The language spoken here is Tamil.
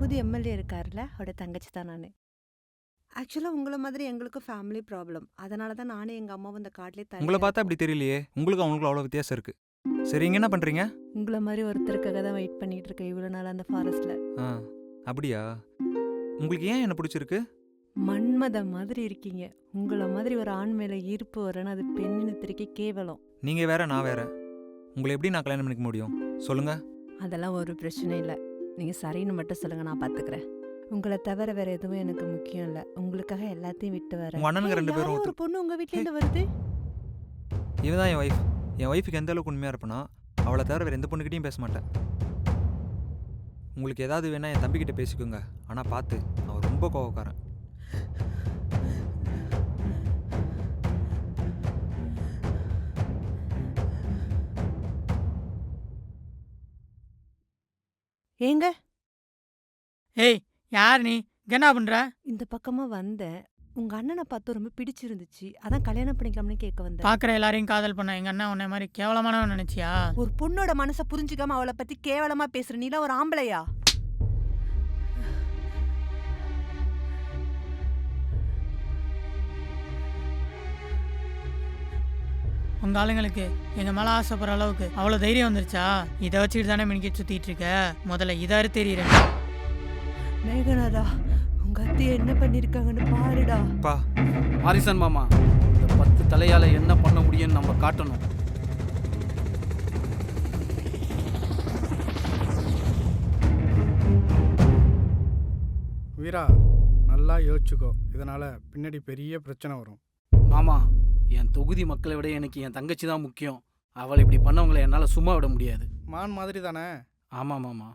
புது எம்எல்ஏ இருக்கார்ல, அவரோட தங்கச்சி தான் நானு. ஆக்சுவலா உங்கள மாதிரி எங்களுக்கும் ஃபேமிலி ப்ராப்ளம். அதனால தான் நானும் எங்க அம்மாவும் இந்த காட்டிலே உங்களை தனியா பார்த்தா இருக்கோம். அப்படி தெரியலையே. உங்களுக்கும் அவங்களுக்கும் அவ்வளோ வித்தியாசம் இருக்கு. சரி, இங்க என்ன பண்றீங்க? உங்கள மாரி ஒருத்தருக்காக தான் வெயிட் பண்ணிட்டு இருக்கேன் இவ்வளோ நாள் அந்த ஃபாரஸ்ட்ல. ஆ, அப்படியா? உங்களுக்கு ஏன் என்ன பிடிச்சிருக்கு? மன்மத மாதிரி இருக்கீங்க. உங்கள மாதிரி ஒரு ஆண் மேல ஈர்ப்பு வரணும், அது பெண்ணினத்திற்கே கேவலம். நீங்க வேற, நான் வேற. உங்களை எப்படி நான் கல்யாணம் பண்ணிக்க முடியும் சொல்லுங்க? அதெல்லாம் ஒரு பிரச்சனை இல்ல. நீங்க சரின்னு மட்டும் சொல்லுங்க, நான் பாத்துக்கிறேன். உங்கள தவிர வேற எதுவும் எனக்கு முக்கியம் இல்ல. உங்களுக்காக எல்லாத்தையும் விட்டு வரேன். உங்க அண்ணனுங்க ஏய், 2 பேரும் யாரோ ஒரு பொண்ணு உங்க வீட்ல இருந்து வருது. இவன் தான் என் ஒய்ஃப். என் ஒய்ஃபுக்கு எந்த அளவுக்கு உண்மையாக இருப்பேனா, அவளை தவிர வேறு எந்த பொண்ணுக்கிட்டையும் பேச மாட்டேன். உங்களுக்கு ஏதாவது வேணா என் தம்பிக்கிட்ட பேசிக்கோங்க. ஆனால் பார்த்து, அவன் ரொம்ப கோவக்காரன். ஏங்க, ஏய், யார் நீ? இங்க என்ன பண்ற? இந்த பக்கமா வந்தேன். உங்க அண்ணனை பார்த்து ரொம்ப பிடிச்சிருந்துச்சு. அதான் கல்யாணம் பண்ணிக்கலாம்னு கேட்க வந்தேன். பாக்குற எல்லாரையும் காதல் பண்ண எங்க அண்ணன் உன்னை மாதிரி கேவலமானவன் நினைச்சியா? ஒரு பொண்ணோட மனசை புரிஞ்சுக்காம அவளை பத்தி கேவலமா பேசுற நீலாம் ஒரு ஆம்பளையா? உங்க ஆளுங்களுக்கு எங்க மேல ஆசைப்படுற அளவுக்கு அவ்வளவு தைரியம் வந்துருச்சா? இதை வச்சுட்டு தானே மினிக்க சுத்திட்டு இருக்க. முதல்ல இதாரு தெரியுறேன். மேகநாதா, உங்க அத்தை என்ன பண்ணிருக்காங்கன்னு பாருடா. பா, மாரிசன் மாமா, இந்த 10 தலையால என்ன பண்ண முடியும்னு நம்ம காட்டணும். வீரா, நல்லா யோசிச்சுக்கோ. இதனால பின்னாடி பெரிய பிரச்சனை வரும். மாமா, என் தொகுதி மக்களை விட எனக்கு என் தங்கச்சி தான் முக்கியம். அவளை இப்படி பண்ணவங்களை என்னால் சும்மா விட முடியாது. மான் மாதிரி தானே. ஆமாம் மாமா.